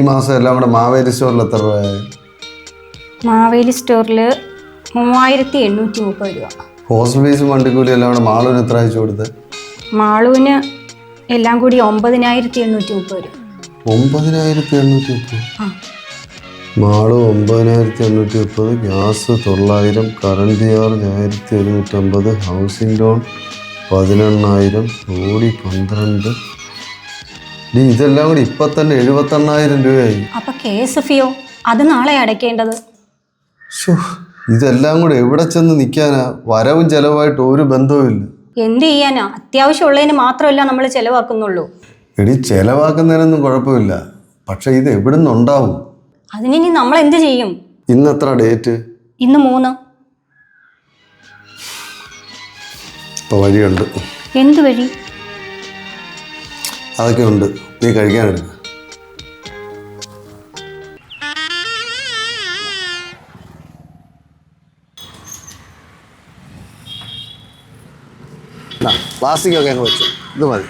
മാസം എല്ലാം കൂടെ മാവേലി സ്റ്റോറിൽ എത്ര രൂപയായി? മാവേലി സ്റ്റോറിൽ 3830 രൂപ. ഹോസ്റ്റൽ ഫീസും വണ്ടിക്കൂലി എല്ലാം കൂടെ മാളുവിന് എത്ര അയച്ചു കൊടുത്ത്? മാളുവിന് എല്ലാം കൂടി 9830 രൂപ. 9830? Malu 9830, gas 900, current charge 1150, housing loan 18000, ഓടി 12. ഇതെല്ലാം കൂടി ഇപ്പൊ തന്നെ 78000 രൂപയായി. അപ്പൊ KSFയോ അത് നാളെ അടയ്ക്കേണ്ടത്. ഇതെല്ലാം കൂടെ എവിടെ ചെന്ന് നിൽക്കാനാ? വരവും ചെലവായിട്ട് ഒരു ബന്ധവുമില്ല. എന്ത് ചെയ്യാനാ? അത്യാവശ്യമുള്ളതിന് മാത്രമല്ല നമ്മൾ ചെലവാക്കുന്നുള്ളൂ. എടി, ചെലവാക്കുന്നതിനൊന്നും കുഴപ്പമില്ല, പക്ഷെ ഇത് എവിടുന്ന് ഉണ്ടാവും? അതിനി നമ്മൾ എന്ത് ചെയ്യും? ഇന്ന് എത്ര ഡേറ്റ്? ഇന്ന് 3. ഇപ്പൊ വഴിയുണ്ട്. എന്ത് വഴി? അതൊക്കെ ഉണ്ട്, നീ കഴിക്കാനെടുക്ക. പ്ലാസ്റ്റിക് ഒക്കെ അങ്ങ് വെച്ചു, ഇത് മതി.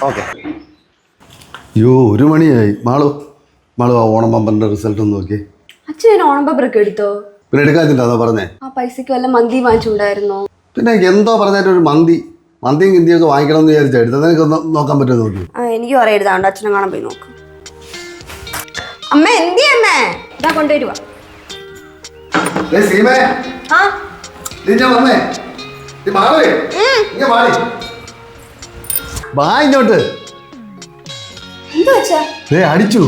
ഓക്കെ. അയ്യോ, 1 മണിയായി. മാളു ആ ഓണം പമ്പറിന്റെ റിസൾട്ട് ഒന്ന് നോക്കി. അച്ഛൻ ഓണം പമ്പറൊക്കെ എടുത്തോ? പിന്നെ എടുക്കാത്തില്ല, അതോ പറഞ്ഞേ. ആ പൈസക്ക് വല്ല മന്തി വാങ്ങിച്ചുണ്ടായിരുന്നോ? പിന്നെ എന്തോ പറഞ്ഞാൽ ഒരു മന്തിയും ഹിന്ദിയൊക്കെ വാങ്ങിക്കണം എന്ന് വിചാരിച്ചാ എടുത്തത്. നിനക്ക് നോക്കാൻ പറ്റുമോ നോക്കി? എനിക്കും അറിയാം, എഴുതാണ്ട് അച്ഛനെ കാണാൻ പോയി നോക്ക്. അമ്മ എന്തി അമ്മേ? ഇതാ കൊണ്ടുവരുവാ. ഇങ്ങോട്ട് അടിച്ചു.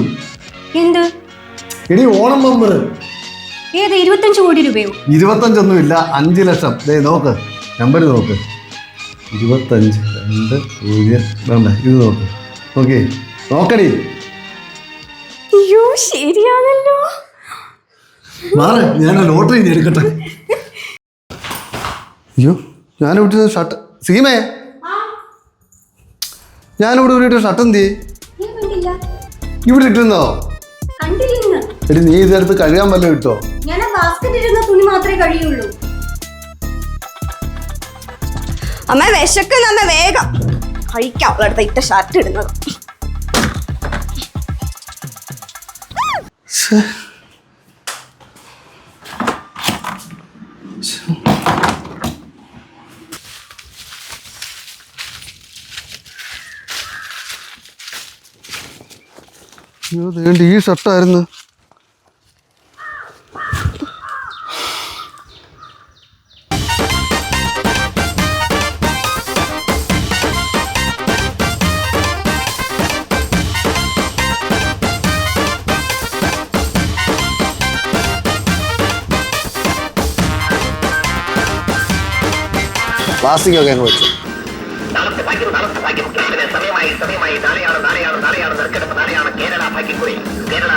എന്ത്? എടി, ഓണം പമ്പർ. ഏത്? 25 കോടി രൂപയോ? 25 ഒന്നുമില്ല, 5 ലക്ഷം. നോക്ക്, നമ്പർ നോക്ക്. 25 2 0. ഇത് നോക്ക്, നോക്കടി. അയ്യോ, ശരിയാണല്ലോ. മാറ്, ഞാൻ ലോട്ടറി എടുക്കട്ടെ. അയ്യോ, ഞാനിവിടെ ഷർട്ട്. സീമേ, ഞാനിവിടെ ഒരു ഷർട്ട് എന്തി ഇവിടെ ഇട്ടിരുന്നോ? എടി, നീ ഇതെടുത്ത് കഴുകാൻ വല്ലതും ഇട്ടോ? ഞാൻ ബാസ്കറ്റിലിരുന്ന തുണി മാത്രമേ കഴിയുള്ളൂ. അമ്മ വിശക്കുന്ന, അമ്മ വേഗം കഴിക്കാം. അവളടുത്ത ഇട്ട ഷർട്ട് ഇടുന്നത്. ഈ ഷർട്ടായിരുന്നു. പ്ലാസ്റ്റിക് ഒക്കെ അങ്ങ് വെച്ചു. സമയമായി നാളെയാണ് കേരള ഭാഗ്യക്കുറി. കേരള